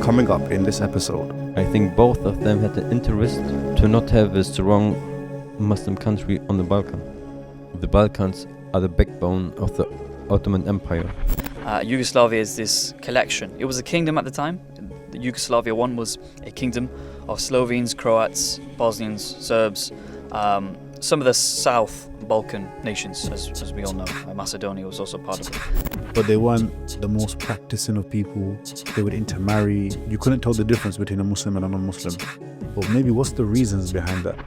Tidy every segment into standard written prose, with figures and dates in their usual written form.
coming up in this episode. I think both of them had the interest to not have a strong Muslim country on the Balkan. The Balkans are the backbone of the Ottoman Empire. Yugoslavia is this collection. It was a kingdom at the time. The Yugoslavia one was a kingdom of Slovenes, Croats, Bosnians, Serbs, some of the South Balkan nations, as we all know. Macedonia was also part of it. But they weren't the most practicing of people. They would intermarry. You couldn't tell the difference between a Muslim and a non-Muslim. But maybe what's the reasons behind that?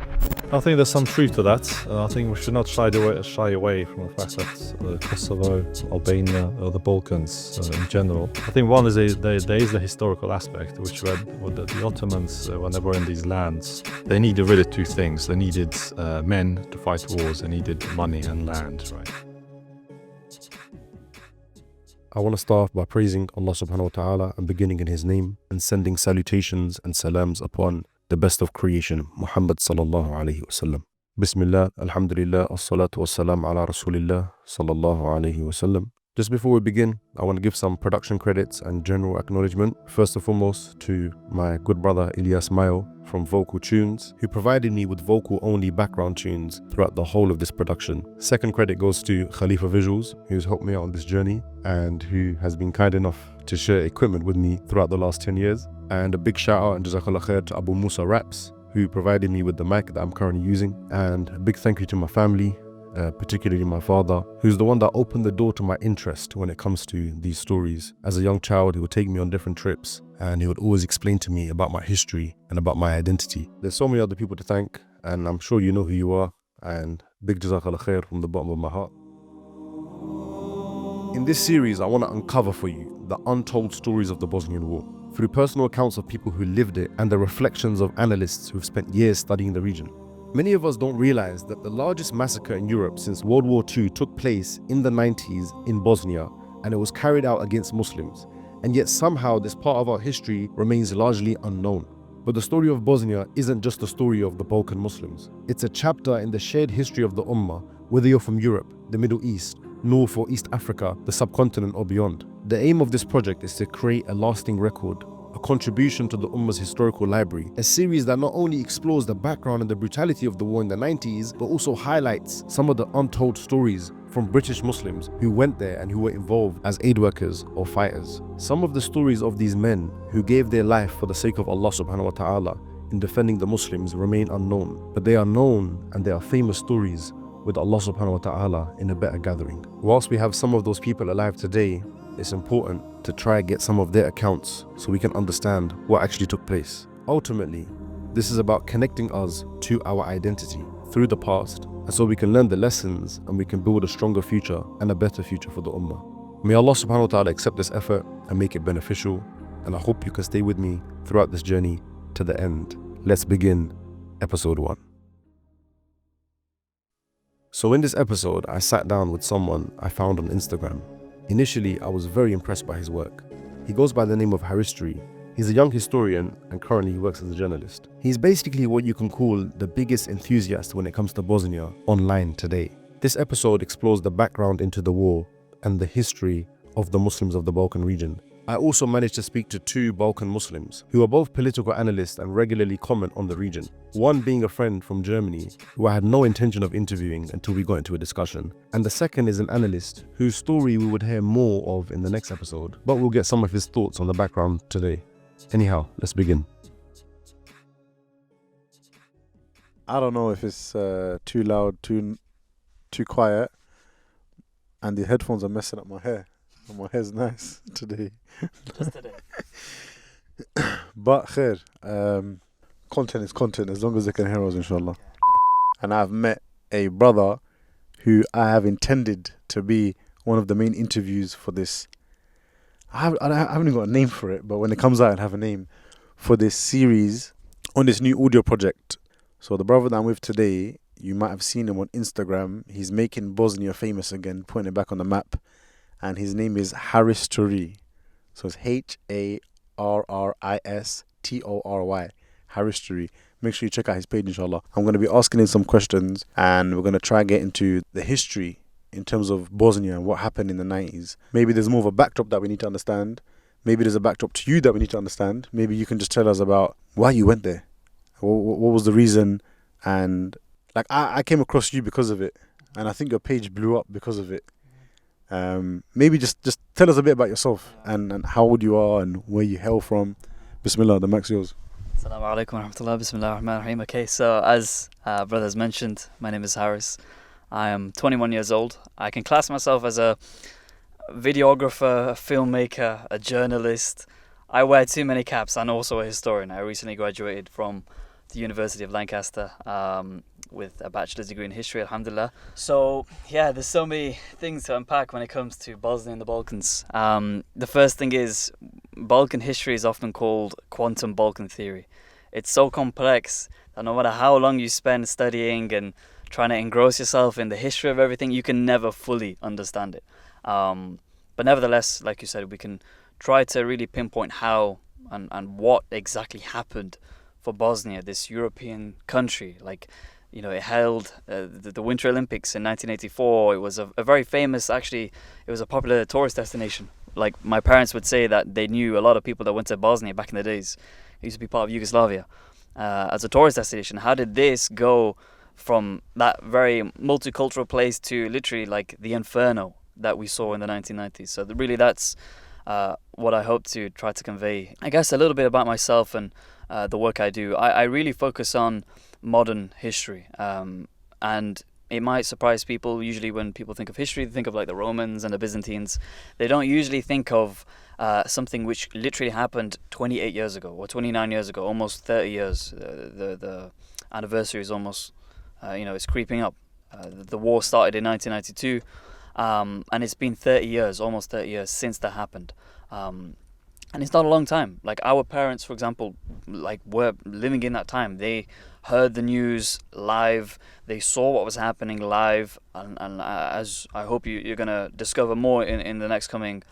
I think there's some truth to that. I think we should not shy away from the fact that Kosovo, Albania, or the Balkans in general. I think one is there is the historical aspect, which the Ottomans, when they were in these lands, they needed really two things. They needed men to fight wars, they needed money and land, right? I want to start off by praising Allah subhanahu wa ta'ala and beginning in His name and sending salutations and salams upon the best of creation, Muhammad sallallahu alayhi wasallam. Bismillah, alhamdulillah, as-salatu was-salam ala rasulillah sallallahu alayhi wasallam. Just before we begin, I want to give some production credits and general acknowledgement. First and foremost to my good brother Ilyas Mayo from Vocal Tunes, who provided me with vocal-only background tunes throughout the whole of this production. Second credit goes to Khalifa Visuals, who's helped me out on this journey and who has been kind enough to share equipment with me throughout the last 10 years. And a big shout out and Jazakallah khair to Abu Musa Raps, who provided me with the mic that I'm currently using. And a big thank you to my family, particularly my father, who's the one that opened the door to my interest when it comes to these stories. As a young child, he would take me on different trips and he would always explain to me about my history and about my identity. There's so many other people to thank, and I'm sure you know who you are, and big Jazakallah khair from the bottom of my heart. In this series, I want to uncover for you the untold stories of the Bosnian War through personal accounts of people who lived it and the reflections of analysts who've spent years studying the region. Many of us don't realize that the largest massacre in Europe since World War II took place in the 90s in Bosnia, and it was carried out against Muslims. And yet somehow this part of our history remains largely unknown. But the story of Bosnia isn't just the story of the Balkan Muslims. It's a chapter in the shared history of the Ummah, whether you're from Europe, the Middle East, North or East Africa, the subcontinent or beyond. The aim of this project is to create a lasting record, a contribution to the Ummah's historical library, a series that not only explores the background and the brutality of the war in the 90s, but also highlights some of the untold stories from British Muslims who went there and who were involved as aid workers or fighters. Some of the stories of these men who gave their life for the sake of Allah subhanahu wa ta'ala in defending the Muslims remain unknown, but they are known and they are famous stories with Allah subhanahu wa ta'ala in a better gathering. Whilst we have some of those people alive today, it's important to try and get some of their accounts so we can understand what actually took place. Ultimately, this is about connecting us to our identity through the past, and so we can learn the lessons and we can build a stronger future and a better future for the Ummah. May Allah subhanahu wa ta'ala accept this effort and make it beneficial, and I hope you can stay with me throughout this journey to the end. Let's begin episode 1. So in this episode, I sat down with someone I found on Instagram. Initially, I was very impressed by his work. He goes by the name of Haristry. He's a young historian and currently he works as a journalist. He's basically what you can call the biggest enthusiast when it comes to Bosnia online today. This episode explores the background into the war and the history of the Muslims of the Balkan region. I also managed to speak to 2 Balkan Muslims who are both political analysts and regularly comment on the region. One being a friend from Germany who I had no intention of interviewing until we got into a discussion. And the second is an analyst whose story we would hear more of in the next episode, but we'll get some of his thoughts on the background today. Anyhow, let's begin. I don't know if it's too loud, too quiet, and the headphones are messing up my hair. And my hair's nice today. Just today. But khair, content is content as long as they can hear us, inshallah. And I've met a brother who I have intended to be one of the main interviews for this. I haven't even got a name for it, but when it comes out, I'll have a name for this series on this new audio project. So the brother that I'm with today, you might have seen him on Instagram. He's making Bosnia famous again, putting it back on the map. And his name is Haristry. So it's Harristory. Haristry. Make sure you check out his page, inshallah. I'm going to be asking him some questions and we're going to try and get into the history in terms of Bosnia and what happened in the 90s. Maybe there's more of a backdrop that we need to understand. maybe there's a backdrop to you that we need to understand. Maybe you can just tell us about why you went there. What was the reason? And like I came across you because of it, and I think your page blew up because of it. Maybe just tell us a bit about yourself and how old you are and where you hail from. Bismillah, the mic's yours. Assalamu alaikum wa rahmatullah. Bismillah ar-Rahman ar-Rahim. Okay, so as brothers mentioned, my name is Harris. I am 21 years old. I can class myself as a videographer, a filmmaker, a journalist. I wear too many caps, and also a historian. I recently graduated from the University of Lancaster with a bachelor's degree in history, alhamdulillah. So yeah, there's so many things to unpack when it comes to Bosnia and the Balkans. The first thing is, Balkan history is often called quantum Balkan theory. It's so complex that no matter how long you spend studying and trying to engross yourself in the history of everything, you can never fully understand it. But nevertheless, like you said, we can try to really pinpoint how and what exactly happened for Bosnia, this European country. Like, you know, it held the Winter Olympics in 1984. It was a very famous, actually, it was a popular tourist destination. Like, my parents would say that they knew a lot of people that went to Bosnia back in the days. It used to be part of Yugoslavia as a tourist destination. How did this go from that very multicultural place to literally like the inferno that we saw in the 1990s? So really that's what I hope to try to convey. I guess a little bit about myself and the work I do. I really focus on modern history, and it might surprise people. Usually when people think of history, they think of like the Romans and the Byzantines. They don't usually think of something which literally happened 28 years ago or 29 years ago, almost 30 years. The anniversary is almost it's creeping up. The war started in 1992, and it's been 30 years, almost 30 years since that happened. And it's not a long time. Like, our parents, for example, like, were living in that time. They heard the news live. They saw what was happening live. And as I hope you're going to discover more in the next coming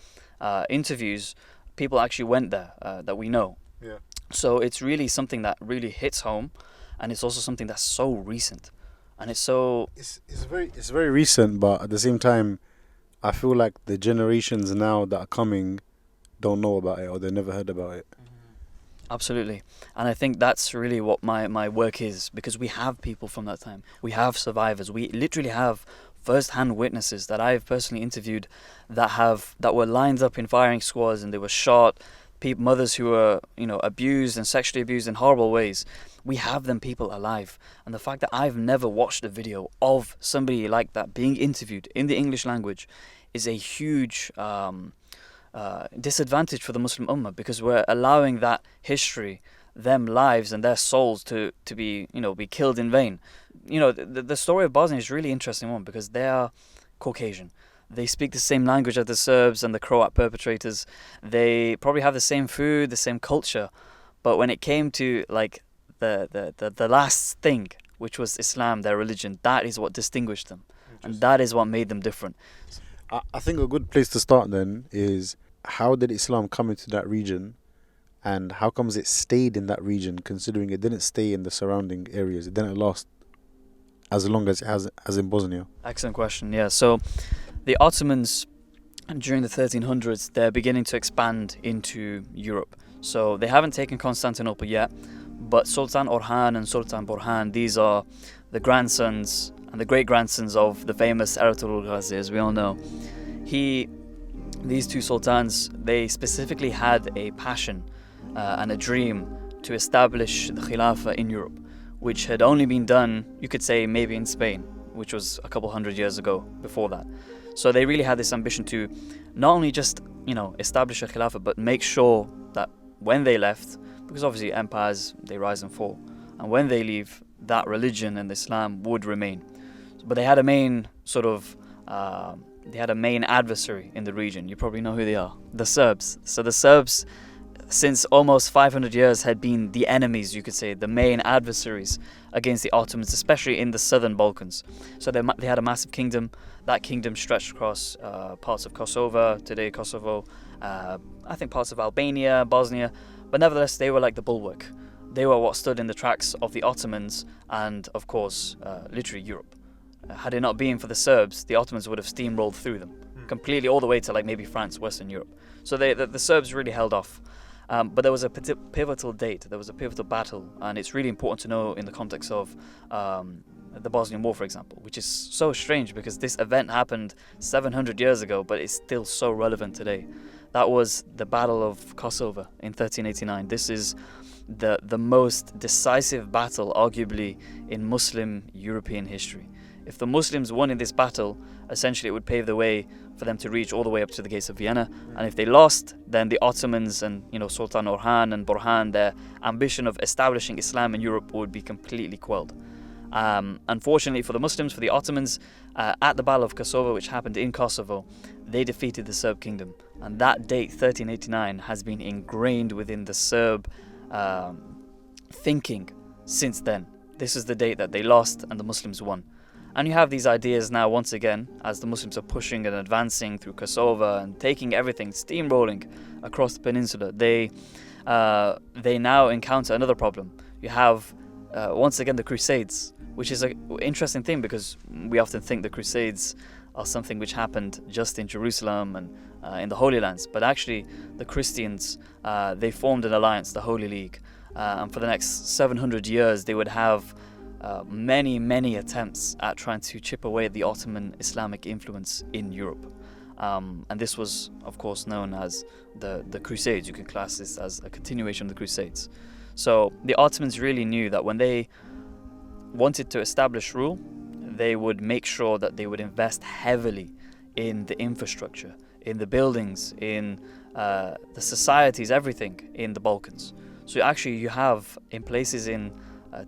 interviews, people actually went there that we know. Yeah. So it's really something that really hits home. And it's also something that's so recent. And it's so... It's very recent, but at the same time, I feel like the generations now that are coming don't know about it, or they never heard about it. Absolutely. And I think that's really what my work is, because we have people from that time. We have survivors. We literally have first-hand witnesses that I've personally interviewed that were lined up in firing squads and they were shot. Mothers who were, abused and sexually abused in horrible ways. We have them people alive. And the fact that I've never watched a video of somebody like that being interviewed in the English language is a huge disadvantage for the Muslim Ummah, because we're allowing that history, them lives and their souls to be killed in vain. The story of Bosnia is a really interesting one, because they are Caucasian. They speak the same language as the Serbs and the Croat perpetrators. They probably have the same food, the same culture. But when it came to like the last thing, which was Islam, their religion, that is what distinguished them. And that is what made them different. I think a good place to start then is, how did Islam come into that region, and how comes it stayed in that region, considering it didn't stay in the surrounding areas? It didn't last as long as it has as in Bosnia. Excellent question. Yeah, so the Ottomans during the 1300s, they're beginning to expand into Europe. So they haven't taken Constantinople yet, but Sultan Orhan and Sultan Burhan, these are the grandsons and the great-grandsons of the famous Ertugrul Ghazi, as we all know. These two sultans, they specifically had a passion and a dream to establish the Khilafah in Europe, which had only been done, you could say, maybe in Spain, which was a couple hundred years ago before that. So they really had this ambition to not only just, establish a Khilafah, but make sure that when they left, because obviously empires, they rise and fall, and when they leave, that religion and Islam would remain. But they had a main main adversary in the region. You probably know who they are, the Serbs. So the Serbs, since almost 500 years, had been the enemies, you could say, the main adversaries against the Ottomans, especially in the southern Balkans. So they had a massive kingdom. That kingdom stretched across parts of Kosovo, today Kosovo, I think parts of Albania, Bosnia, but nevertheless they were like the bulwark. They were what stood in the tracks of the Ottomans and, of course, literally Europe. Had it not been for the Serbs, the Ottomans would have steamrolled through them. completely all the way to like maybe France, Western Europe. So the Serbs really held off. But there was a pivotal date, there was a pivotal battle, and it's really important to know in the context of the Bosnian War, for example, which is so strange because this event happened 700 years ago, but it's still so relevant today. That was the Battle of Kosovo in 1389. This is the most decisive battle, arguably, in Muslim European history. If the Muslims won in this battle, essentially it would pave the way for them to reach all the way up to the gates of Vienna. And if they lost, then the Ottomans and Sultan Orhan and Burhan, their ambition of establishing Islam in Europe would be completely quelled. Unfortunately for the Muslims, for the Ottomans, at the Battle of Kosovo, which happened in Kosovo, they defeated the Serb kingdom. And that date, 1389, has been ingrained within the Serb thinking since then. This is the date that they lost and the Muslims won. And you have these ideas now, once again, as the Muslims are pushing and advancing through Kosovo and taking everything, steamrolling across the peninsula. They now encounter another problem. You have, once again, the Crusades, which is an interesting thing because we often think the Crusades are something which happened just in Jerusalem and in the Holy Lands. But actually, the Christians, they formed an alliance, the Holy League. And for the next 700 years, they would have many attempts at trying to chip away at the Ottoman Islamic influence in Europe. And this was, of course, known as the Crusades. You can class this as a continuation of the Crusades. So the Ottomans really knew that when they wanted to establish rule, they would make sure that they would invest heavily in the infrastructure, in the buildings, in the societies, everything in the Balkans. So actually you have in places in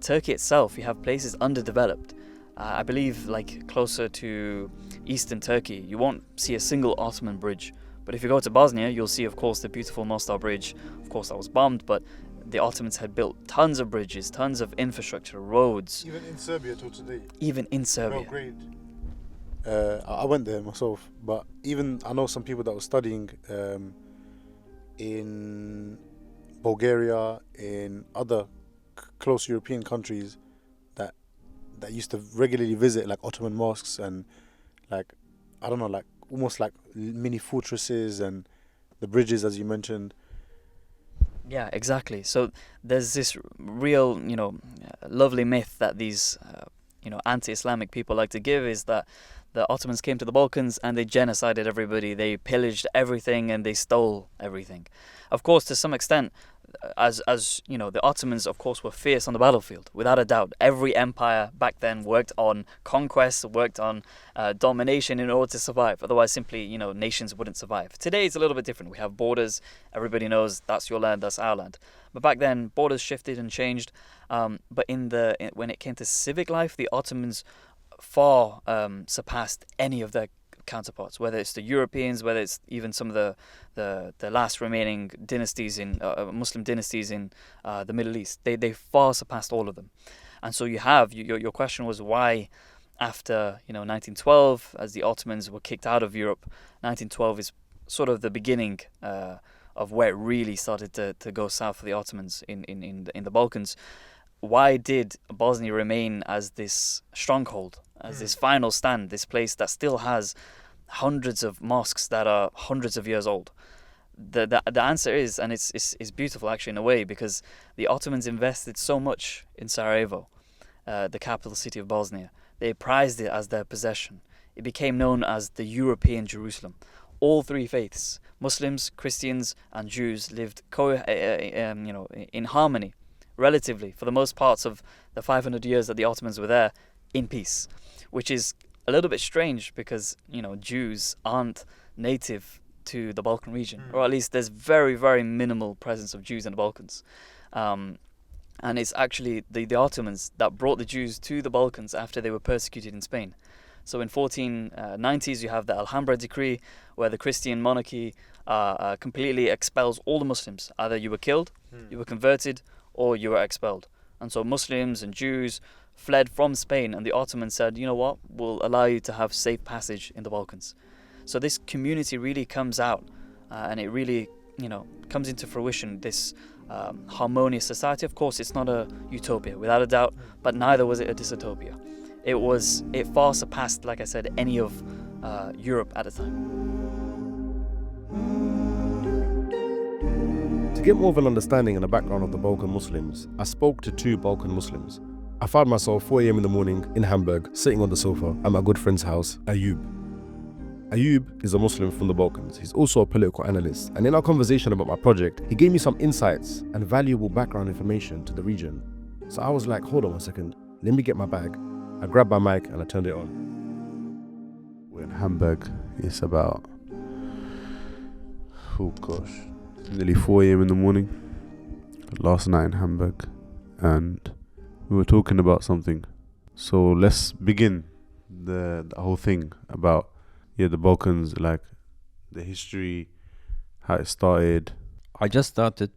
Turkey itself, you have places underdeveloped. I believe like closer to eastern Turkey, you won't see a single Ottoman bridge. But if you go to Bosnia, you'll see, of course, the beautiful Mostar Bridge. Of course, that was bombed, but the Ottomans had built tons of bridges, tons of infrastructure, roads. Even in Serbia till today. Even in Serbia. Great. I went there myself, but even I know some people that were studying in Bulgaria, in other close European countries that used to regularly visit like Ottoman mosques and like, I don't know, like almost like mini fortresses and the bridges, as you mentioned. Yeah, exactly. So there's this real, lovely myth that these, anti-Islamic people like to give, is that the Ottomans came to the Balkans and they genocided everybody. They pillaged everything and they stole everything. Of course, to some extent, as the Ottomans, of course, were fierce on the battlefield, without a doubt. Every empire back then worked on conquest, worked on domination in order to survive. Otherwise, simply, nations wouldn't survive. Today, it's a little bit different. We have borders. Everybody knows that's your land, that's our land. But back then, borders shifted and changed. But when it came to civic life, the Ottomans far surpassed any of their counterparts, whether it's the Europeans, whether it's even some of the last remaining dynasties in Muslim dynasties in the Middle East. They far surpassed all of them. And so you have your question was why after 1912, as the Ottomans were kicked out of Europe, 1912 is sort of the beginning of where it really started to go south for the Ottomans in the Balkans. Why did Bosnia remain as this stronghold, as this final stand, this place that still has hundreds of mosques that are hundreds of years old? The answer is, and it's beautiful actually in a way, because the Ottomans invested so much in Sarajevo, the capital city of Bosnia. They prized it as their possession. It became known as the European Jerusalem. All three faiths, Muslims, Christians, and Jews, lived in harmony, relatively, for the most parts of the 500 years that the Ottomans were there, in peace, which is a little bit strange because, Jews aren't native to the Balkan region, or at least there's very, very minimal presence of Jews in the Balkans. And it's actually the Ottomans that brought the Jews to the Balkans after they were persecuted in Spain. So in 1490s, you have the Alhambra decree, where the Christian monarchy completely expels all the Muslims. Either you were killed, you were converted, or you were expelled. And so Muslims and Jews fled from Spain, and the Ottomans said, you know what, we'll allow you to have safe passage in the Balkans. So this community really comes out, and it really, comes into fruition, this harmonious society. Of course, it's not a utopia, without a doubt, but neither was it a dystopia. It far surpassed, like I said, any of Europe at the time. To get more of an understanding and a background of the Balkan Muslims, I spoke to 2 Balkan Muslims. I found myself 4 a.m. in the morning in Hamburg, sitting on the sofa at my good friend's house, Ayub. Ayub is a Muslim from the Balkans. He's also a political analyst. And in our conversation about my project, he gave me some insights and valuable background information to the region. So I was like, hold on 1 second, let me get my bag. I grabbed my mic and I turned it on. We're in Hamburg. It's about, nearly 4 a.m. in the morning. Last night in Hamburg. And we were talking about something. So let's begin the whole thing about the Balkans, like the history, how it started. I just started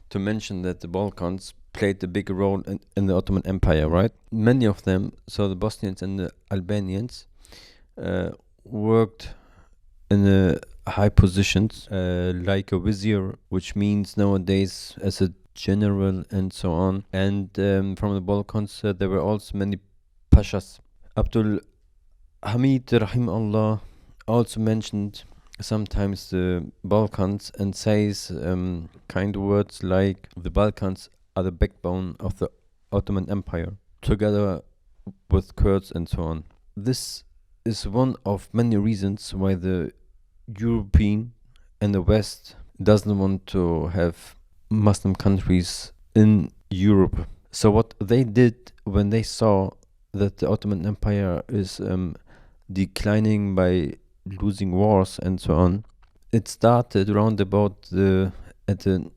to mention that the Balkans played a big role in the Ottoman Empire, right? Many of them, so the Bosnians and the Albanians, worked in high positions, like a vizier, which means nowadays as a general and so on. And from the Balkans, there were also many pashas. Abdul Hamid Rahimahullah also mentioned sometimes the Balkans and says kind words like the Balkans are the backbone of the Ottoman Empire, together with Kurds and so on. This is one of many reasons why the European and the West doesn't want to have Muslim countries in Europe. So what they did when they saw that the Ottoman Empire is declining by losing wars and so on, it started around about at the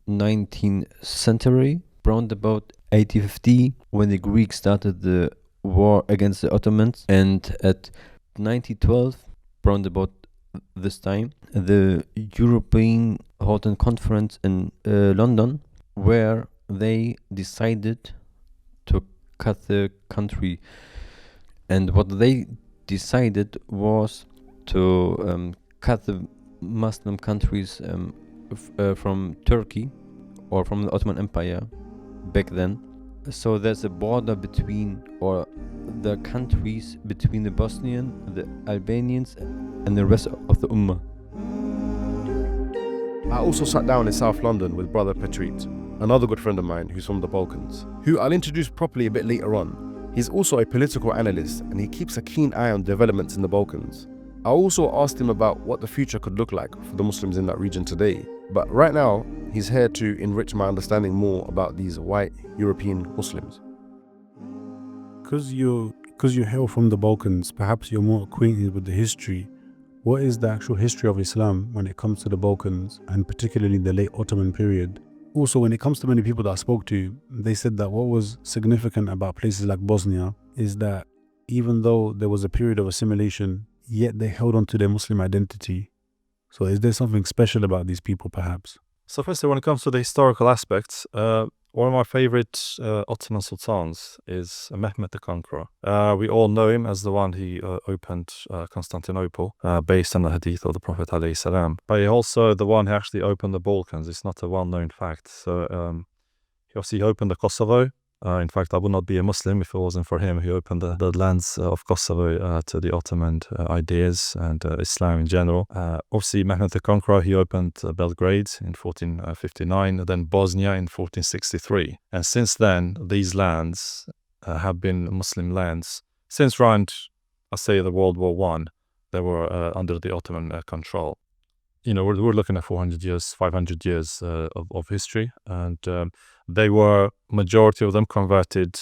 19th century, around about 1850, when the Greeks started the war against the Ottomans, and at 1912, around about this time, the European held a conference in London, where they decided to cut the country. And what they decided was to cut the Muslim countries from Turkey or from the Ottoman Empire back then. So there's a border between, or the countries between the Bosnian, the Albanians and the rest of the Ummah. I also sat down in South London with brother Petrit, another good friend of mine who's from the Balkans, who I'll introduce properly a bit later on. He's also a political analyst and he keeps a keen eye on developments in the Balkans. I also asked him about what the future could look like for the Muslims in that region today. But right now, he's here to enrich my understanding more about these white European Muslims. Because you hail from the Balkans, perhaps you're more acquainted with the history. What is the actual history of Islam when it comes to the Balkans, and particularly the late Ottoman period? Also, when it comes to many people that I spoke to, they said that what was significant about places like Bosnia is that even though there was a period of assimilation, yet they held on to their Muslim identity. So is there something special about these people, perhaps? So firstly, when it comes to the historical aspects, one of my favorite Ottoman sultans is Mehmed the Conqueror. We all know him as the one who opened Constantinople, based on the hadith of the Prophet ﷺ. But he also the one who actually opened the Balkans. It's not a well-known fact. So he obviously opened the Kosovo. In fact, I would not be a Muslim if it wasn't for him. He opened the lands of Kosovo to the Ottoman ideas and Islam in general. Obviously, Mehmed the Conqueror, he opened Belgrade in 1459, then Bosnia in 1463. And since then, these lands have been Muslim lands. Since around, I say, the World War I, they were under the Ottoman control. You know, we're looking at 400 years, 500 years of history, and they were, majority of them converted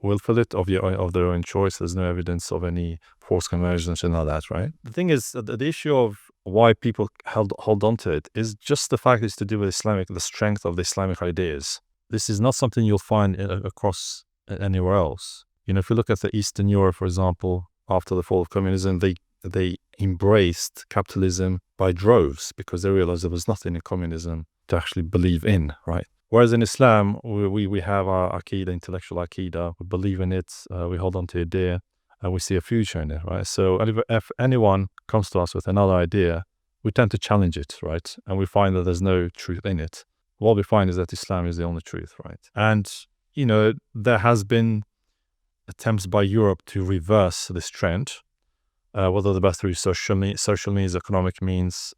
willfully of their own choice. There's no evidence of any forced conversions and all that, right? The thing is, the issue of why people hold on to it is just the fact it's to do with the strength of the Islamic ideas. This is not something you'll find across anywhere else. You know, if you look at the Eastern Europe, for example, after the fall of communism, they embraced capitalism by droves because they realized there was nothing in communism to actually believe in, right? Whereas in Islam, we have our Aqidah, intellectual Aqidah, we believe in it, we hold on to the idea, and we see a future in it, right? So if anyone comes to us with another idea, we tend to challenge it, right? And we find that there's no truth in it. What we find is that Islam is the only truth, right? And, you know, there has been attempts by Europe to reverse this trend. whether the best through social means, economic means,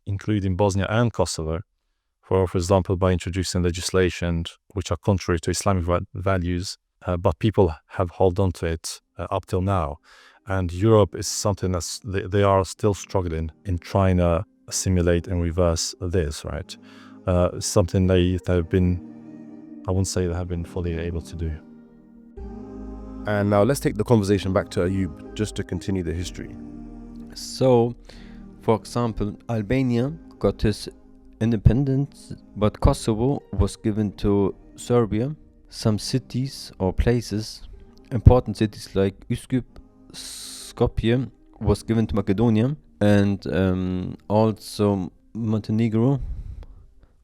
including Bosnia and Kosovo, for example, by introducing legislation which are contrary to Islamic values, but people have held on to it up till now. And Europe is something they are still struggling in trying to assimilate and reverse this, right? Something they've been, I wouldn't say they have been fully able to do. And now let's take the conversation back to Ayub, just to continue the history. So, for example, Albania got its independence, but Kosovo was given to Serbia. Some cities or places, important cities like Üsküp, Skopje, was given to Macedonia, and also Montenegro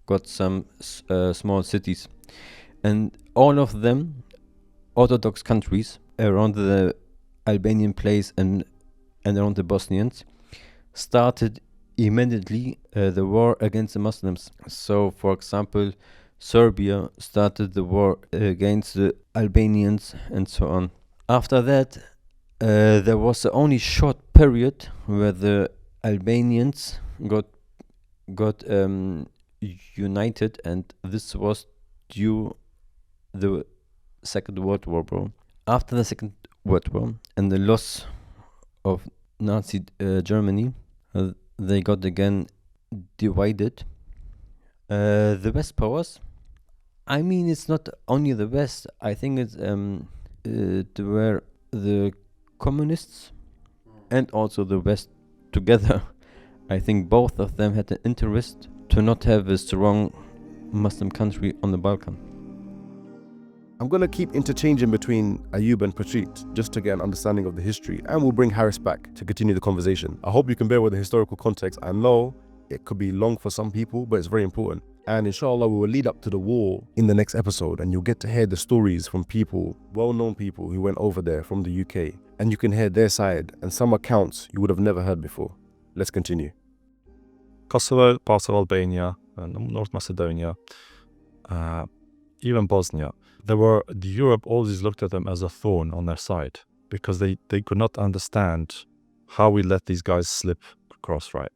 got some small cities, and all of them Orthodox countries around the Albanian place and around the Bosnians started immediately the war against the Muslims. So, for example, Serbia started the war against the Albanians and so on. After that, there was a only short period where the Albanians got united, and this was due the Second World War, bro. After the Second World War and the loss of Nazi Germany, they got again divided. The West powers, I mean, it's not only the West. I think it's were the communists and also the West together. I think both of them had an interest to not have a strong Muslim country on the Balkan. I'm going to keep interchanging between Ayub and Petrit just to get an understanding of the history, and we'll bring Harris back to continue the conversation. I hope you can bear with the historical context. I know it could be long for some people, but it's very important. And inshallah, we will lead up to the war in the next episode, and you'll get to hear the stories from people, well-known people who went over there from the UK, and you can hear their side and some accounts you would have never heard before. Let's continue. Kosovo, part of Albania, North Macedonia, even Bosnia. Europe always looked at them as a thorn on their side because they could not understand how we let these guys slip across, right?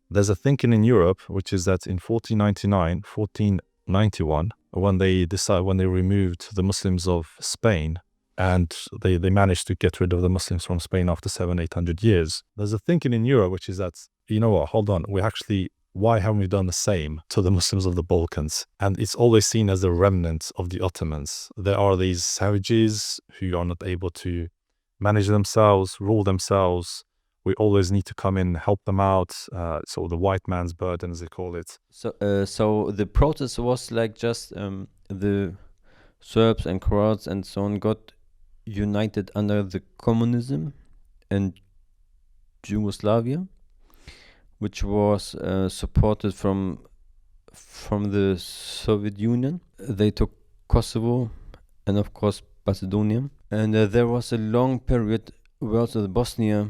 There's a thinking in Europe, which is that in 1491, when they removed the Muslims of Spain, and they managed to get rid of the Muslims from Spain after 700-800 years. There's a thinking in Europe, which is that, you know what, hold on, why haven't we done the same to the Muslims of the Balkans? And it's always seen as the remnant of the Ottomans. There are these savages who are not able to manage themselves, rule themselves. We always need to come in, help them out. So the white man's burden, as they call it. So the protest was like just the Serbs and Croats and so on got united under the communism and Yugoslavia, which was supported from the Soviet Union. They took Kosovo and of course Macedonia, and there was a long period where also the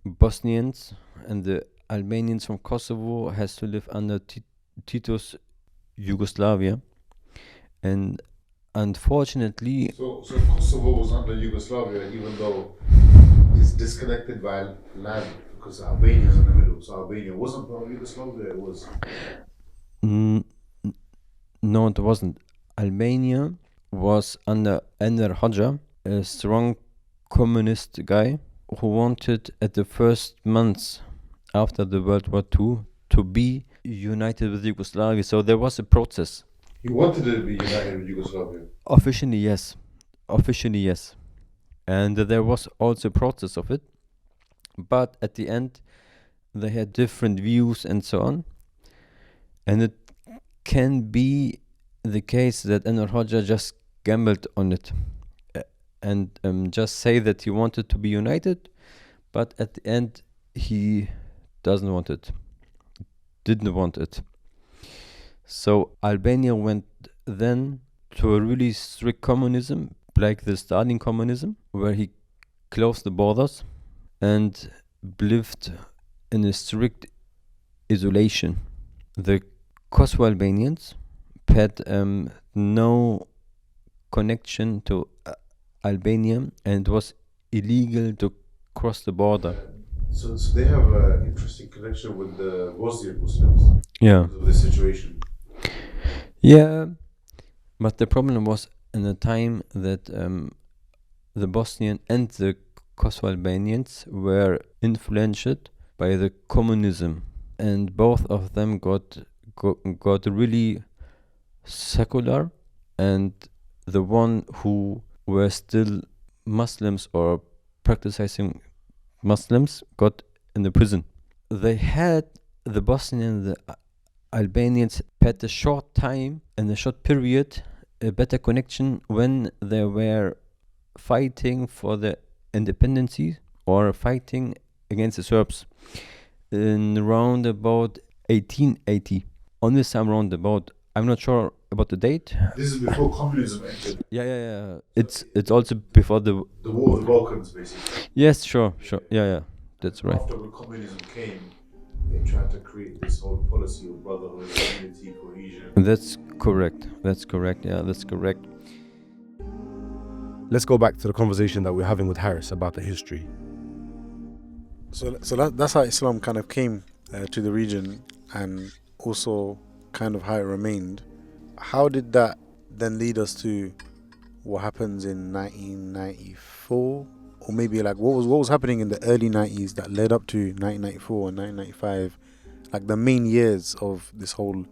Bosnians and the Albanians from Kosovo has to live under Tito's Yugoslavia, and unfortunately. So Kosovo was under Yugoslavia, even though it's disconnected by land. Because Albania is in the middle, so Albania wasn't part of Yugoslavia, it was? No, it wasn't. Albania was under Enver Hoxha, a strong communist guy who wanted at the first months after the World War II to be united with Yugoslavia. So there was a process. He wanted to be united with Yugoslavia? Officially, yes. And there was also a process of it. But at the end, they had different views and so on. And it can be the case that Enver Hoxha just gambled on it and just say that he wanted to be united, but at the end, he didn't want it. So Albania went then to a really strict communism, like the Stalin communism, where he closed the borders and lived in a strict isolation. The Kosovo Albanians had no connection to Albania, and it was illegal to cross the border. So they have an interesting connection with the Bosnian Muslims Yeah. because of this situation. Yeah, but the problem was in the time that the Bosnian and the Kosovo Albanians were influenced by the communism, and both of them got really secular, and the one who were still Muslims or practicing Muslims got in the prison. They had the Bosnian, the Albanians had a short time, in a short period, a better connection when they were fighting for the independence or fighting against the Serbs in around about 1880. On this time roundabout, I'm not sure about the date. This is before communism entered. Yeah. It's also before the The war of the Balkans, basically. Yes, sure. Yeah. That's right. After when communism came, they tried to create this whole policy of brotherhood, unity, cohesion. That's correct. Yeah, that's correct. Let's go back to the conversation that we're having with Harris about the history. So that's how Islam kind of came to the region, and also kind of how it remained. How did that then lead us to what happens in 1994? Or maybe like what was happening in the early 90s that led up to 1994 and 1995? Like the main years of this whole,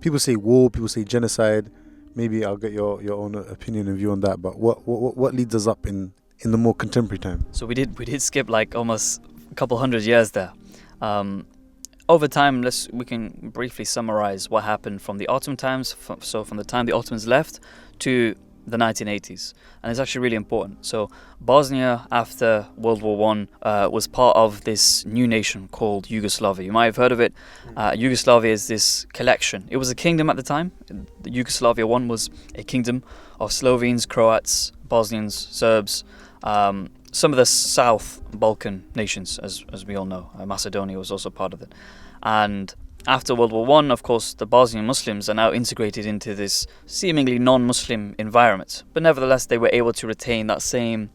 people say war, people say genocide. Maybe I'll get your own opinion and view on that. But what leads us up in the more contemporary time? So we did skip like almost a couple hundred years there. Over time, we can briefly summarize what happened from the Ottoman times. From the time the Ottomans left to the 1980s, and it's actually really important. So Bosnia, after World War I, was part of this new nation called Yugoslavia. You might have heard of it. Yugoslavia is this collection. It was a kingdom at the time. The Yugoslavia one was a kingdom of Slovenes, Croats, Bosnians, Serbs, some of the South Balkan nations, as we all know. Macedonia was also part of it. And after World War I, of course, the Bosnian Muslims are now integrated into this seemingly non-Muslim environment. But nevertheless, they were able to retain that same,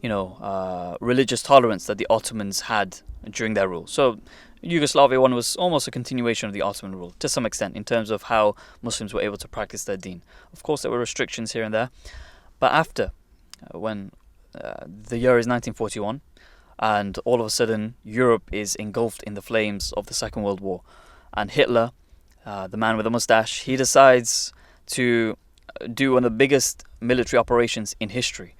religious tolerance that the Ottomans had during their rule. So Yugoslavia one was almost a continuation of the Ottoman rule, to some extent, in terms of how Muslims were able to practice their deen. Of course, there were restrictions here and there. But after, when the year is 1941, and all of a sudden Europe is engulfed in the flames of the Second World War, and Hitler, the man with the mustache, he decides to do one of the biggest military operations in history,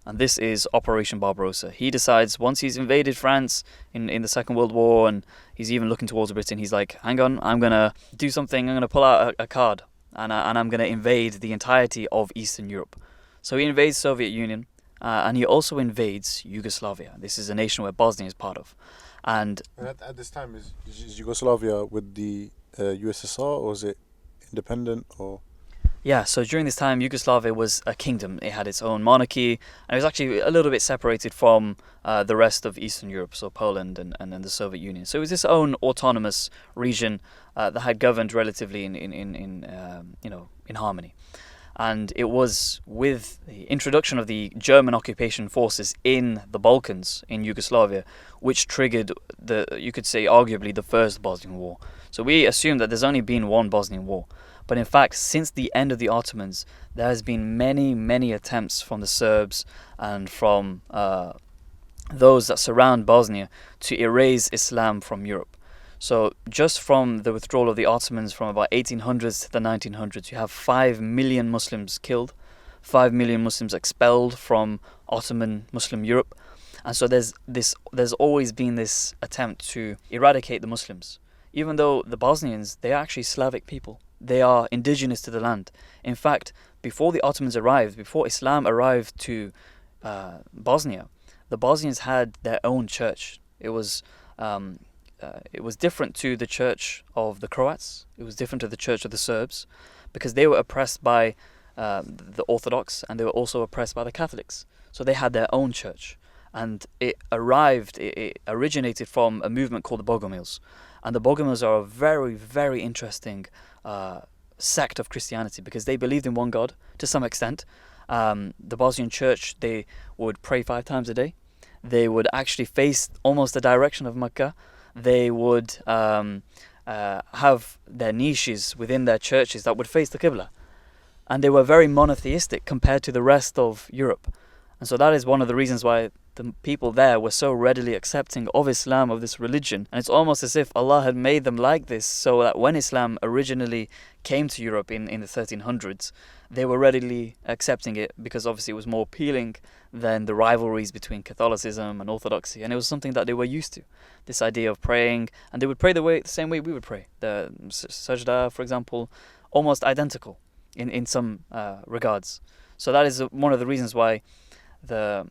and this is Operation Barbarossa. He decides, once he's invaded France in the Second World War, and he's even looking towards Britain, he's like, hang on, I'm going to do something, I'm going to pull out a card, and I'm going to invade the entirety of Eastern Europe. So he invades Soviet Union, and he also invades Yugoslavia. This is a nation where Bosnia is part of. And at this time, is Yugoslavia with the USSR, or is it independent? Or yeah, so during this time, Yugoslavia was a kingdom. It had its own monarchy, and it was actually a little bit separated from the rest of Eastern Europe, so Poland and the Soviet Union. So it was its own autonomous region that had governed relatively in harmony. And it was with the introduction of the German occupation forces in the Balkans, in Yugoslavia, which triggered you could say, arguably the first Bosnian War. So we assume that there's only been one Bosnian War. But in fact, since the end of the Ottomans, there has been many, many attempts from the Serbs and from those that surround Bosnia to erase Islam from Europe. So just from the withdrawal of the Ottomans from about 1800s to the 1900s, you have 5 million Muslims killed, 5 million Muslims expelled from Ottoman Muslim Europe. And so there's always been this attempt to eradicate the Muslims. Even though the Bosnians, they are actually Slavic people. They are indigenous to the land. In fact, before the Ottomans arrived, before Islam arrived to Bosnia, the Bosnians had their own church. It was different to the church of the Croats. It was different to the church of the Serbs, because they were oppressed by the Orthodox, and they were also oppressed by the Catholics. So they had their own church, and it originated from a movement called the Bogomils. And the Bogomils are a very, very interesting sect of Christianity, because they believed in one God to some extent. The Bosnian church, they would pray 5 times a day. they would actually face almost the direction of Mecca. They would have their niches within their churches that would face the Qibla. And they were very monotheistic compared to the rest of Europe. And so that is one of the reasons why the people there were so readily accepting of Islam, of this religion. And it's almost as if Allah had made them like this, so that when Islam originally came to Europe in the 1300s, they were readily accepting it because obviously it was more appealing than the rivalries between Catholicism and Orthodoxy. And it was something that they were used to, this idea of praying. And they would pray the same way we would pray. The sajda, for example, almost identical in some regards. So that is one of the reasons why the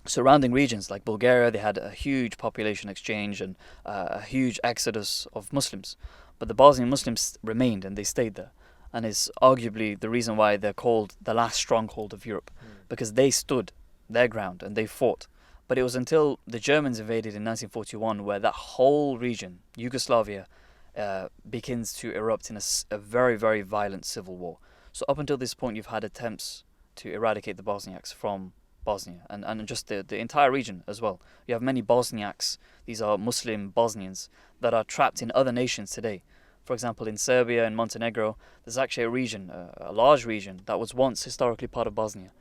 surrounding regions like Bulgaria, they had a huge population exchange and a huge exodus of Muslims. But the Bosnian Muslims remained and they stayed there. And is arguably the reason why they're called the last stronghold of Europe, because they stood their ground and they fought. But it was until the Germans invaded in 1941 where that whole region, Yugoslavia, begins to erupt in a very, very violent civil war. So up until this point, you've had attempts to eradicate the Bosniaks from Bosnia and just the entire region as well. You have many Bosniaks, these are Muslim Bosnians, that are trapped in other nations today. For example, in Serbia and Montenegro, there's actually a region, a large region, that was once historically part of Bosnia,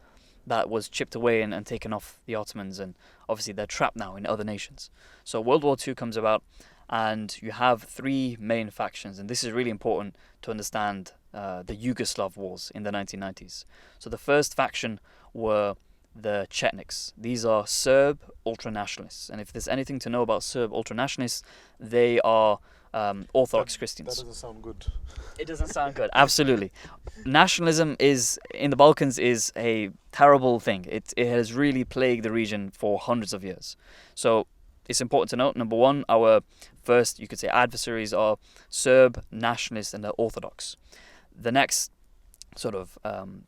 that was chipped away and taken off the Ottomans, and obviously they're trapped now in other nations. So World War II comes about, and you have three main factions, and this is really important to understand the Yugoslav wars in the 1990s. So the first faction were the Chetniks. These are Serb ultranationalists, and if there's anything to know about Serb ultranationalists, they are Orthodox Christians. That doesn't sound good. It doesn't sound good. Absolutely. Nationalism in the Balkans is a terrible thing. It has really plagued the region for hundreds of years. So it's important to note, number one, our first, you could say, adversaries are Serb nationalists and the Orthodox. The next sort of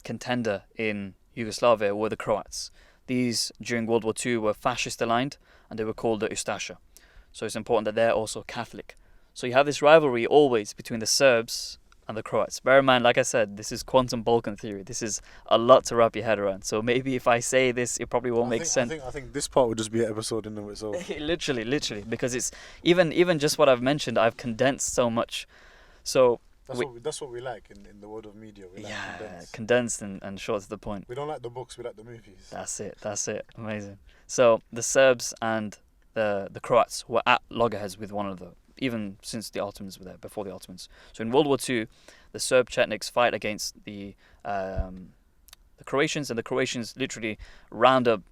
contender in Yugoslavia were the Croats. These, during World War II, were fascist aligned, and they were called the Ustasha. So it's important that they're also Catholic. So you have this rivalry always between the Serbs and the Croats. Bear in mind, like I said, this is quantum Balkan theory. This is a lot to wrap your head around. So maybe if I say this, it probably won't make sense. I think this part would just be an episode in of itself. literally, because it's even just what I've mentioned, I've condensed so much. So that's what we like in the world of media. We like condensed and short to the point. We don't like the books, we like the movies. That's it. Amazing. So the Serbs and the Croats were at loggerheads with one another, even since the Ottomans were there, before the Ottomans. So in World War II, the Serb Chetniks fight against the Croatians, and the Croatians literally round up,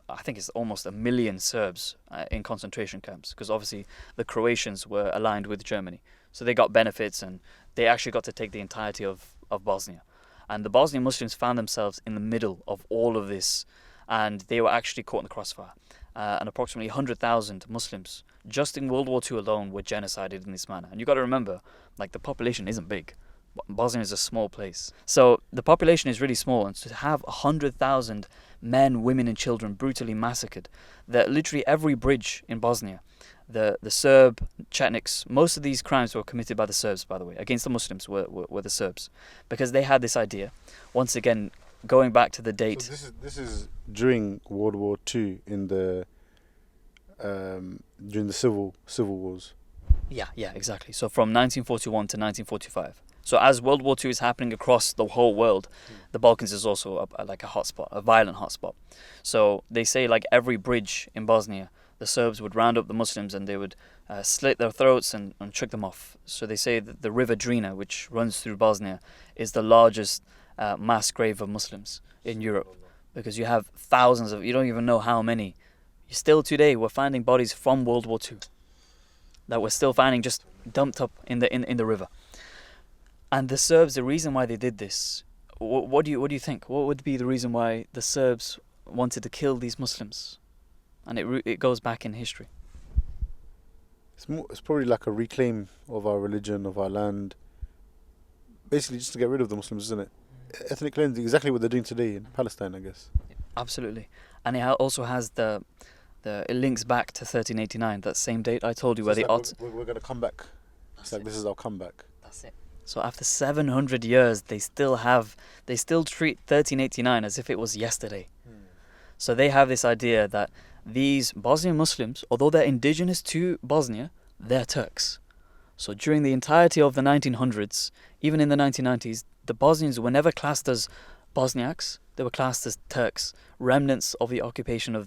I think it's almost 1 million Serbs in concentration camps, because obviously the Croatians were aligned with Germany. So they got benefits, and they actually got to take the entirety of Bosnia. And the Bosnian Muslims found themselves in the middle of all of this, and they were actually caught in the crossfire. And approximately 100,000 Muslims, just in World War II alone, were genocided in this manner. And you've got to remember, like, the population isn't big. Bosnia is a small place. So the population is really small, and to have 100,000 men, women and children brutally massacred, that literally every bridge in Bosnia, the Serb Chetniks, most of these crimes were committed by the Serbs, by the way, against the Muslims were the Serbs, because they had this idea, once again, going back to the date. So this is during World War II in the during the civil wars. Yeah, exactly. So from 1941 to 1945. So as World War II is happening across the whole world, the Balkans is also like a hotspot, a violent hotspot. So they say like every bridge in Bosnia, the Serbs would round up the Muslims and they would slit their throats and choke them off. So they say that the river Drina, which runs through Bosnia, is the largest mass grave of Muslims in Europe, because you have thousands of, you don't even know how many. Still today, we're finding bodies from World War II that we're still finding just dumped up in the river. And the Serbs, the reason why they did this, what do you think? What would be the reason why the Serbs wanted to kill these Muslims? And it goes back in history. It's probably like a reclaim of our religion, of our land. Basically, just to get rid of the Muslims, isn't it? Ethnic cleansing, exactly what they're doing today in Palestine, I guess. Absolutely. And it also has it links back to 1389, that same date I told you, So where we're going to come back. It's like this is our comeback. That's it. So after 700 years, they still treat 1389 as if it was yesterday. So they have this idea that these Bosnian Muslims, although they're indigenous to Bosnia, they're Turks. So during the entirety of the 1900s, even in the 1990s, the Bosnians were never classed as Bosniaks, they were classed as Turks, remnants of the occupation,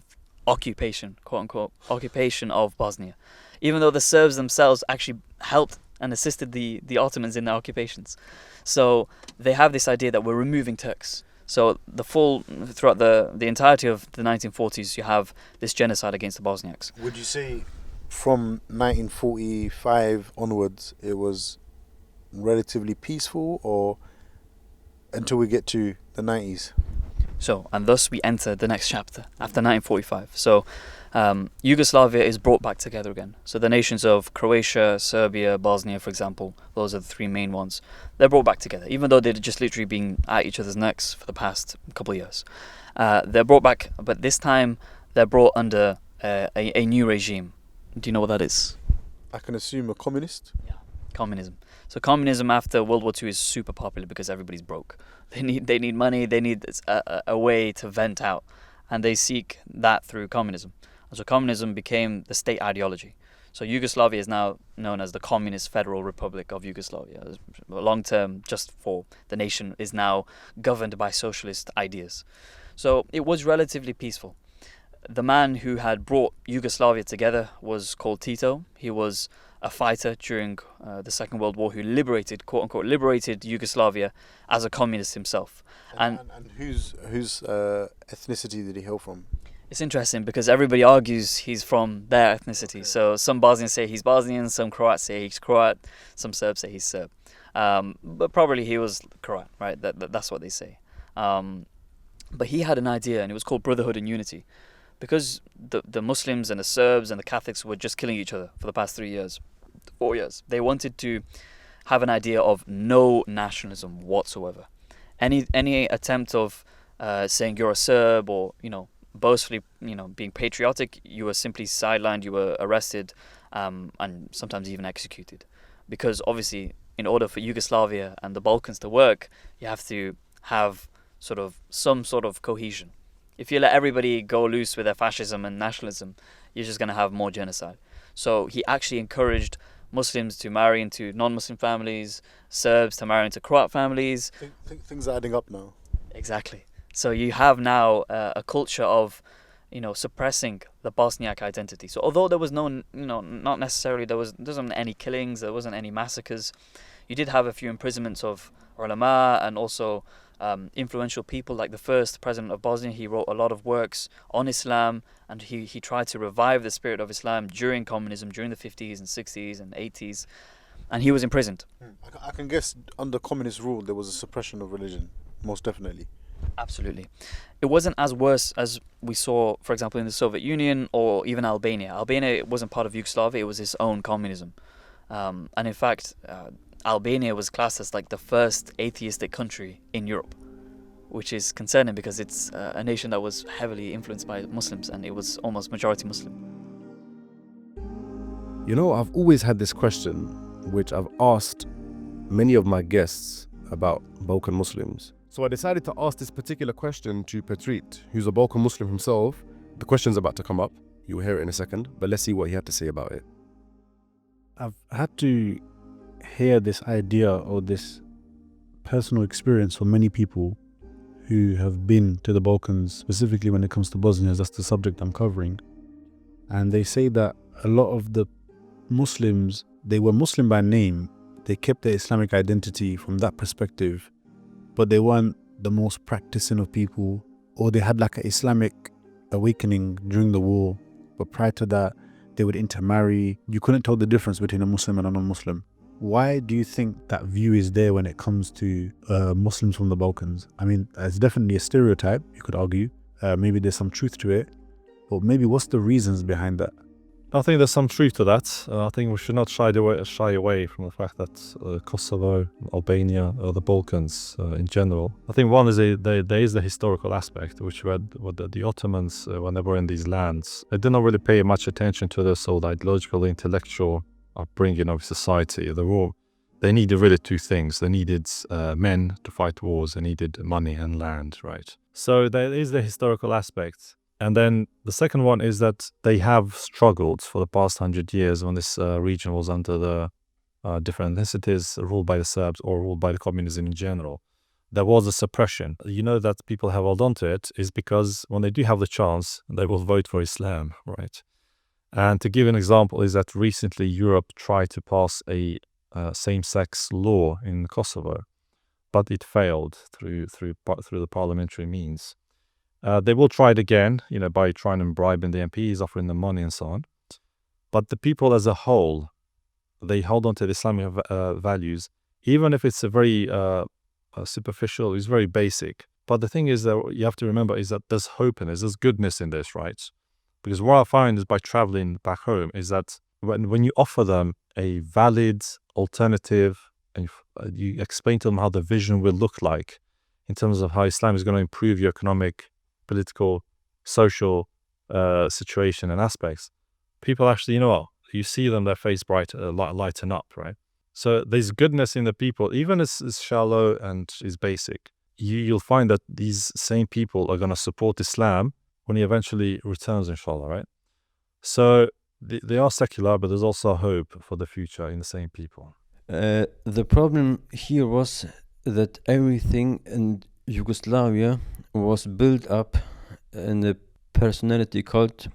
quote unquote, occupation of Bosnia. Even though the Serbs themselves actually helped and assisted the Ottomans in their occupations. So they have this idea that we're removing Turks. So throughout the entirety of the 1940s, you have this genocide against the Bosniaks. Would you say from 1945 onwards it was relatively peaceful, or until we get to the 90s? So, and thus we enter the next chapter after 1945. So Yugoslavia is brought back together again. So the nations of Croatia, Serbia, Bosnia, for example, those are the three main ones. They're brought back together, even though they'd just literally been at each other's necks for the past couple of years. They're brought back, but this time they're brought under a new regime. Do you know what that is? I can assume a communist. Communism. So communism after World War II is super popular because everybody's broke. They need money. They need a way to vent out, and they seek that through communism. And so communism became the state ideology. So Yugoslavia is now known as the Communist Federal Republic of Yugoslavia. Long term, just for the nation is now governed by socialist ideas. So it was relatively peaceful. The man who had brought Yugoslavia together was called Tito. He was a fighter during the Second World War who liberated, quote unquote, liberated Yugoslavia as a communist himself. And whose ethnicity did he hail from? It's interesting because everybody argues he's from their ethnicity. So some Bosnians say he's Bosnian, some Croats say he's Croat, some Serbs say he's Serb. But probably he was Croat, right? That's what they say. But he had an idea, and it was called brotherhood and unity. Because the Muslims and the Serbs and the Catholics were just killing each other for the past 4 years, they wanted to have an idea of no nationalism whatsoever. Any attempt of saying you're a Serb or, boastfully, being patriotic, you were simply sidelined, you were arrested, and sometimes even executed. Because obviously, in order for Yugoslavia and the Balkans to work, you have to have some sort of cohesion. If you let everybody go loose with their fascism and nationalism, you're just going to have more genocide. So he actually encouraged Muslims to marry into non-Muslim families, Serbs to marry into Croat families. Things are adding up now. Exactly. So you have now a culture of, suppressing the Bosniak identity. So although there was not necessarily, there wasn't any killings, there wasn't any massacres, you did have a few imprisonments of ulama and also influential people like the first president of Bosnia. He wrote a lot of works on Islam, and he tried to revive the spirit of Islam during communism, during the 50s and 60s and 80s, and he was imprisoned. I can guess under communist rule there was a suppression of religion, most definitely. Absolutely. It wasn't as worse as we saw, for example, in the Soviet Union or even Albania. Albania wasn't part of Yugoslavia, it was its own communism. And in fact, Albania was classed as like the first atheistic country in Europe, which is concerning because it's a nation that was heavily influenced by Muslims, and it was almost majority Muslim. I've always had this question, which I've asked many of my guests about Balkan Muslims. So I decided to ask this particular question to Petrit, who's a Balkan Muslim himself. The question's about to come up. You'll hear it in a second, but let's see what he had to say about it. I've had to hear this idea or this personal experience from many people who have been to the Balkans, specifically when it comes to Bosnia, as that's the subject I'm covering. And they say that a lot of the Muslims, they were Muslim by name, they kept their Islamic identity from that perspective, but they weren't the most practicing of people, or they had like an Islamic awakening during the war, but prior to that, they would intermarry. You couldn't tell the difference between a Muslim and a non-Muslim. Why do you think that view is there when it comes to Muslims from the Balkans? I mean, it's definitely a stereotype, you could argue. Maybe there's some truth to it, but maybe what's the reasons behind that? I think there's some truth to that. I think we should not shy away from the fact that Kosovo, Albania, or the Balkans in general. I think one is there is the historical aspect, which were the Ottomans, when they were in these lands, they did not really pay much attention to the sort of ideological, intellectual upbringing of society. They needed really two things. They needed men to fight wars. They needed money and land, right? So there is the historical aspect. And then the second one is that they have struggled for the past 100 years when this region was under the different ethnicities ruled by the Serbs or ruled by the communism in general. There was a suppression. You know that people have held on to it is because when they do have the chance, they will vote for Islam, right? And to give an example is that recently Europe tried to pass a same-sex law in Kosovo, but it failed through the parliamentary means. They will try it again, by trying and bribing the MPs, offering them money and so on. But the people as a whole, they hold on to the Islamic values, even if it's a very superficial, it's very basic. But the thing is that you have to remember is that there's hope in this, there's goodness in this, right? Because what I find is by traveling back home is that when you offer them a valid alternative and you explain to them how the vision will look like in terms of how Islam is going to improve your economic, political, social situation and aspects, people actually, you see them, their face lighten up, right? So there's goodness in the people, even as shallow and is basic. You'll find that these same people are going to support Islam when he eventually returns, inshallah, right? So they are secular, but there's also hope for the future in the same people. The problem here was that everything in Yugoslavia was built up in a personality cult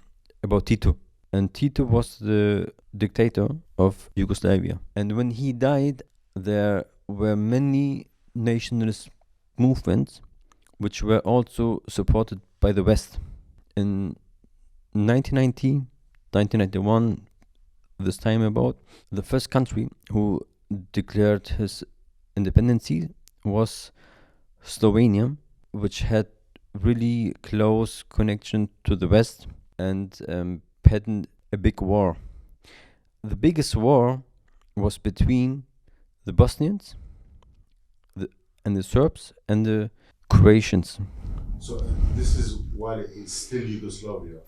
about Tito. And Tito was the dictator of Yugoslavia. And when he died, there were many nationalist movements which were also supported by the West. In 1990, 1991, this time about, the first country who declared his independence was Slovenia, which had really close connection to the West and had a big war. The biggest war was between the Bosnians and the Serbs and the Croatians. So this is while it's still Yugoslavia.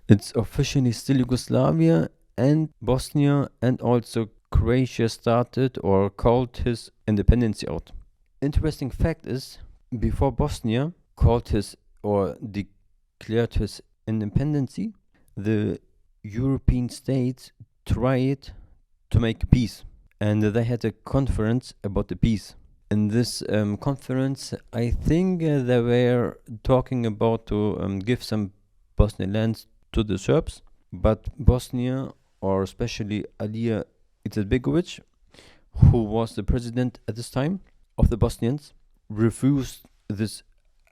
It's officially still Yugoslavia, and Bosnia and also Croatia started or called his independence out. Interesting fact is, before Bosnia called his or declared his independence, the European states tried to make peace, and they had a conference about the peace. In this conference, I think they were talking about to give some Bosnian lands to the Serbs, but Bosnia, or especially Alija Izetbegovic, who was the president at this time of the Bosnians, refused this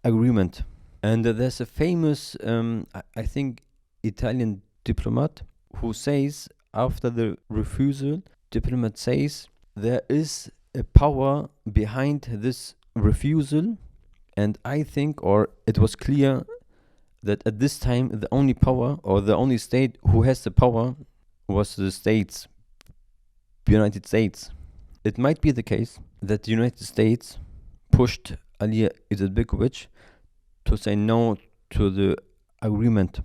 agreement. And there's a famous, I think, Italian diplomat who says, after the refusal, diplomat says, there is a power behind this refusal, and I think, or it was clear that at this time the only power or the only state who has the power was the United States. It might be the case that the United States pushed Alija Izetbegovic to say no to the agreement.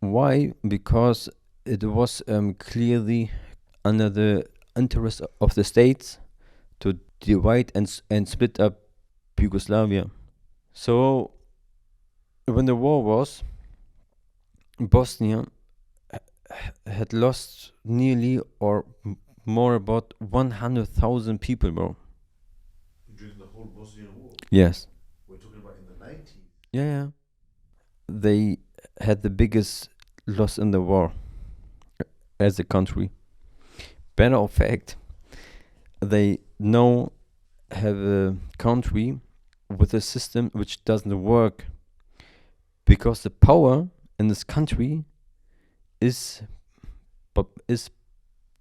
Why? Because it was clearly under the interest of the states to divide and split up Yugoslavia. So when the war was, Bosnia had lost nearly or more about 100,000 people, bro. During the whole Bosnian War? Yes. We're talking about in the 90s? Yeah. They had the biggest loss in the war as a country. Matter of fact, they now have a country with a system which doesn't work because the power in this country is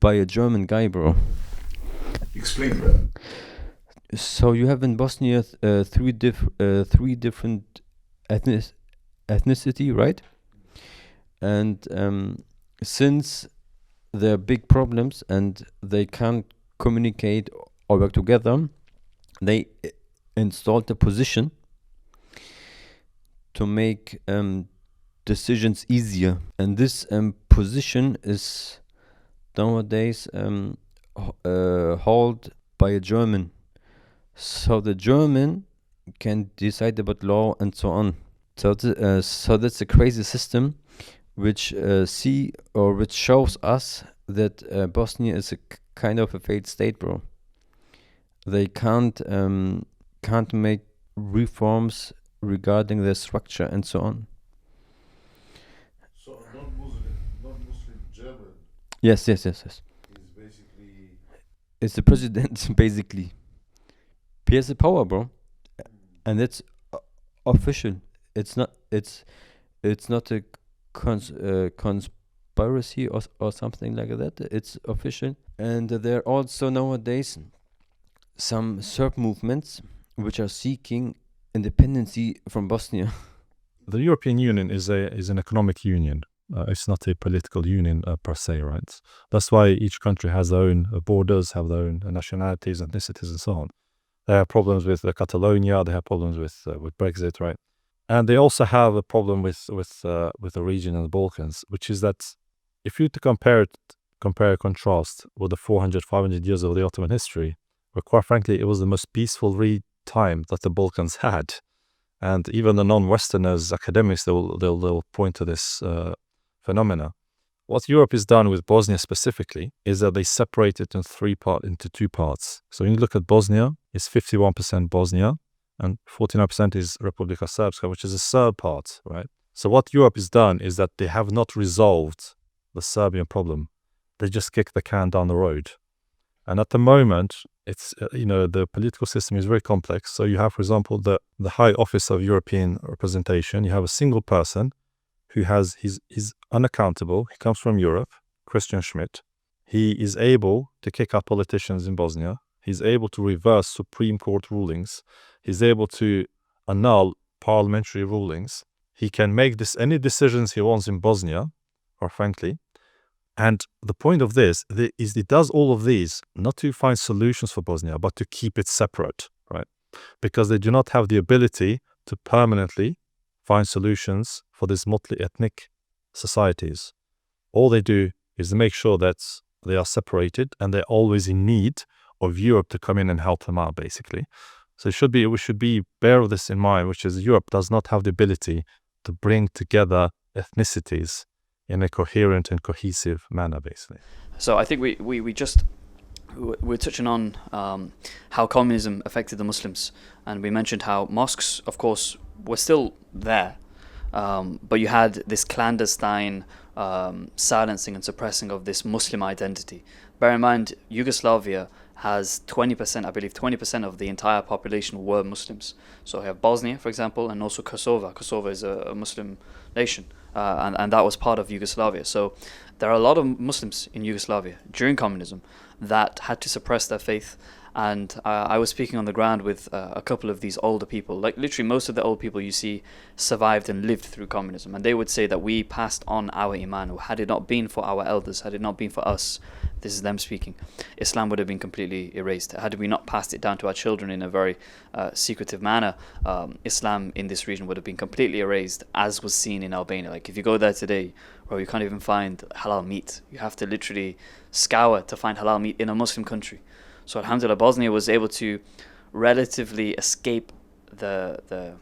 by a German guy, bro. Explain that. So you have in Bosnia three different ethnicity, right? And since there are big problems and they can't communicate or work together, they installed a position to make decisions easier. And this position is nowadays held by a German. So the German can decide about law and so on. So that's a crazy system, which which shows us that Bosnia is a kind of a failed state, bro. They can't make reforms regarding their structure and so on. So a non-Muslim German Yes. is basically It's the president basically. He has the power, bro, and it's official. It's not a conspiracy or something like that. It's official, and there are also nowadays some Serb movements which are seeking independency from Bosnia. The European Union is an economic union. It's not a political union per se, right? That's why each country has their own borders, have their own nationalities, ethnicities, and so on. They have problems with Catalonia. They have problems with Brexit, right? And they also have a problem with the region in the Balkans, which is that if you to compare and contrast with the 400-500 years of the Ottoman history, where quite frankly it was the most peaceful time that the Balkans had, and even the non-Westerners, academics, they'll point to this phenomena. What Europe has done with Bosnia specifically is that they separate it into two parts. So when you look at Bosnia, it's 51% Bosnia and 49% is Republika Srpska, which is a Serb part, right? So what Europe has done is that they have not resolved the Serbian problem. They just kick the can down the road. And at the moment, it's the political system is very complex. So you have, for example, the High Office of European Representation. You have a single person who he's unaccountable. He comes from Europe, Christian Schmidt. He is able to kick out politicians in Bosnia. He's able to reverse Supreme Court rulings. He's able to annul parliamentary rulings. He can make any decisions he wants in Bosnia, or frankly. And the point of this is he does all of these not to find solutions for Bosnia, but to keep it separate, right? Because they do not have the ability to permanently find solutions for these multi-ethnic societies. All they do is make sure that they are separated and they're always in need of Europe to come in and help them out, basically. So we should be bear of this in mind, which is Europe does not have the ability to bring together ethnicities in a coherent and cohesive manner, basically. So I think we're touching on how communism affected the Muslims, and we mentioned how mosques, of course, were still there, but you had this clandestine silencing and suppressing of this Muslim identity. Bear in mind, Yugoslavia has 20%, I believe 20% of the entire population were Muslims. So you have Bosnia, for example, and also Kosovo. Kosovo is a Muslim nation, and that was part of Yugoslavia. So there are a lot of Muslims in Yugoslavia during communism that had to suppress their faith. And I was speaking on the ground with a couple of these older people. Like literally most of the old people you see survived and lived through communism. And they would say that we passed on our iman. Had it not been for our elders, had it not been for us, this is them speaking, Islam would have been completely erased. Had we not passed it down to our children in a very secretive manner, Islam in this region would have been completely erased, as was seen in Albania. Like if you go there today, bro, you can't even find halal meat. You have to literally scour to find halal meat in a Muslim country. So alhamdulillah, Bosnia was able to relatively escape that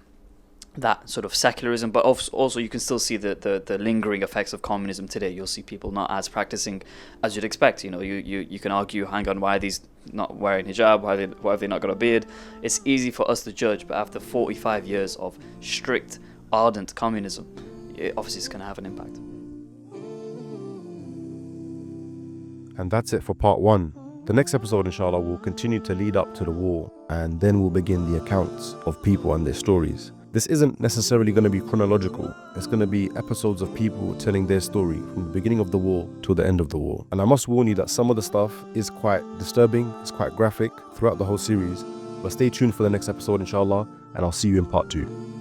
sort of secularism, but also you can still see the lingering effects of communism today. You'll see people not as practicing as you'd expect. You can argue, hang on, why are these not wearing hijab? Why have they not got a beard? It's easy for us to judge, but after 45 years of strict, ardent communism, obviously it's going to have an impact. And that's it for part 1. The next episode, inshallah, will continue to lead up to the war, and then we'll begin the accounts of people and their stories. This isn't necessarily going to be chronological. It's going to be episodes of people telling their story from the beginning of the war till the end of the war. And I must warn you that some of the stuff is quite disturbing, it's quite graphic throughout the whole series. But stay tuned for the next episode, inshallah, and I'll see you in part 2.